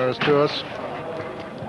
To us.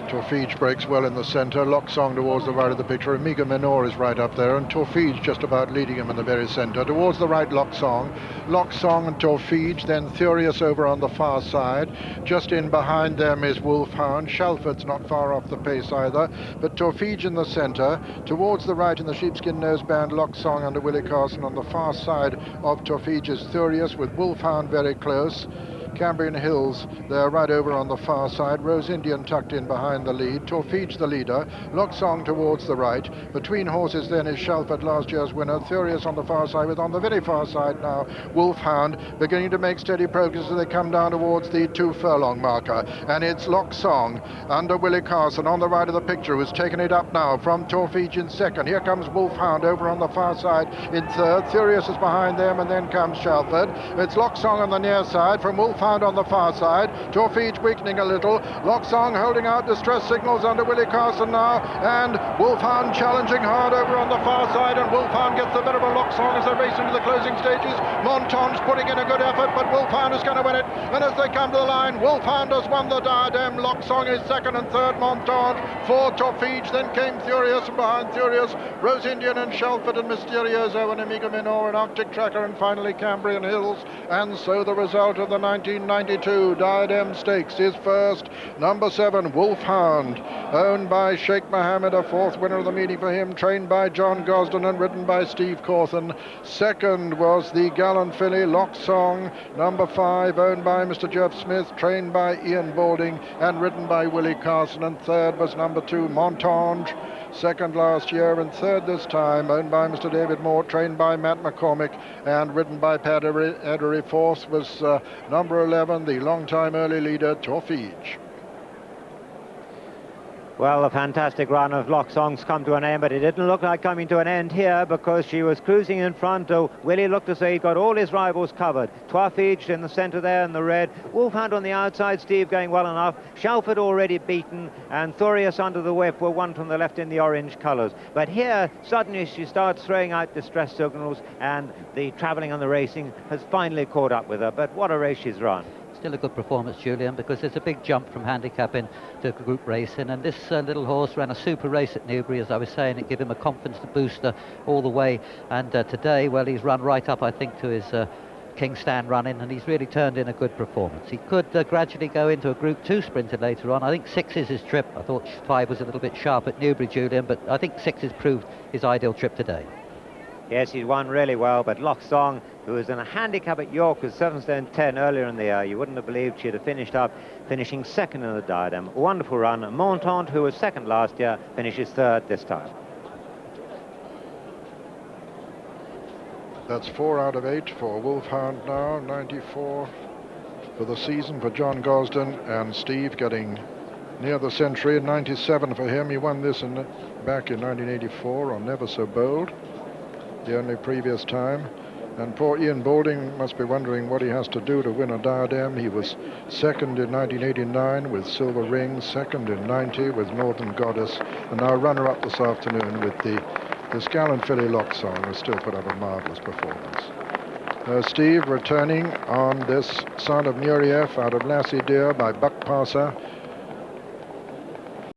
Torfige breaks well in the centre. Lochsong towards the right of the picture. Amiga Minor is right up there, and Torfige just about leading him in the very centre. Towards the right, Lochsong. Lochsong and Torfige, then Furious over on the far side. Just in behind them is Wolfhound. Shalford's not far off the pace either, but Torfige in the centre. Towards the right in the sheepskin noseband, Lochsong under Willie Carson. On the far side of Torfige is Furious, with Wolfhound very close. Cambrian Hills, they're right over on the far side. Rose Indian tucked in behind the lead. Torfige the leader. Lochsong towards the right. Between horses then is Shalford, last year's winner. Furious on the far side, with on the very far side now Wolfhound beginning to make steady progress as they come down towards the 2 furlong marker. And it's Lochsong under Willie Carson on the right of the picture, who's taken it up now from Torfige in second. Here comes Wolfhound over on the far side in third. Furious is behind them, and then comes Shalford. It's Lochsong on the near side from Wolfhound on the far side. Torfige weakening a little. Lochsong holding out distress signals under Willie Carson now, and Wolfhound challenging hard over on the far side, and Wolfhound gets the better of Lochsong as they race into the closing stages. Montendre putting in a good effort, but Wolfhound is going to win it, and as they come to the line, Wolfhound has won the Diadem. Lochsong is second and third, Montendre for Torfige, then came Furious, and behind Furious, Rose Indian and Shalford and Mysterioso and Amiga Minor and Arctic Tracker, and finally Cambrian Hills. And so the result of the 1992 Diadem Stakes is first, number 7, Wolfhound, owned by Sheikh Mohammed, a fourth winner of the meeting for him, trained by John Gosden and ridden by Steve Cawthon. Second was the gallant filly Lochsong, number 5, owned by Mr. Jeff Smith, trained by Ian Balding and ridden by Willie Carson. And third was number 2, Montendre, second last year and third this time, owned by Mr. David Moore, trained by Matt McCormick and ridden by Pat Edery. Fourth was number 11, the long-time early leader, Torfige. Well, the fantastic run of Lochsong's come to an end, but it didn't look like coming to an end here because she was cruising in front. Willie looked to say he'd got all his rivals covered. Torfige in the centre there in the red. Wolfhound on the outside, Steve going well enough. Shalford already beaten, and Furious under the whip were one from the left in the orange colours. But here, suddenly she starts throwing out distress signals, and the travelling and the racing has finally caught up with her. But what a race she's run. Still a good performance, Julian, because there's a big jump from handicapping to group racing, and this little horse ran a super race at Newbury, as I was saying. It gave him a confidence to booster all the way, and today, well, he's run right up, I think, to his King Stand running, and he's really turned in a good performance. He could gradually go into a Group 2 sprinter later on. I think 6 is his trip. I thought 5 was a little bit sharp at Newbury, Julian, but I think 6 has proved his ideal trip today. Yes, he's won really well, but Lochsong, who was in a handicap at York with 7 stone 10 earlier in the year, you wouldn't have believed she'd have finishing second in the Diadem. A wonderful run. Montendre, who was second last year, finishes third this time. That's 4 out of 8 for Wolfhound now, 94 for the season for John Gosden, and Steve getting near the century, 97 for him. He won this back in 1984 on Never So Bold, the only previous time. And poor Ian Balding must be wondering what he has to do to win a Diadem. He was second in 1989 with Silver Ring, second in 90 with Northern Goddess, and now runner-up this afternoon with this gallant filly Lochsong, who still put up a marvellous performance. Steve returning on this Son of Nureyev out of Lassie Deer by Buck Passer.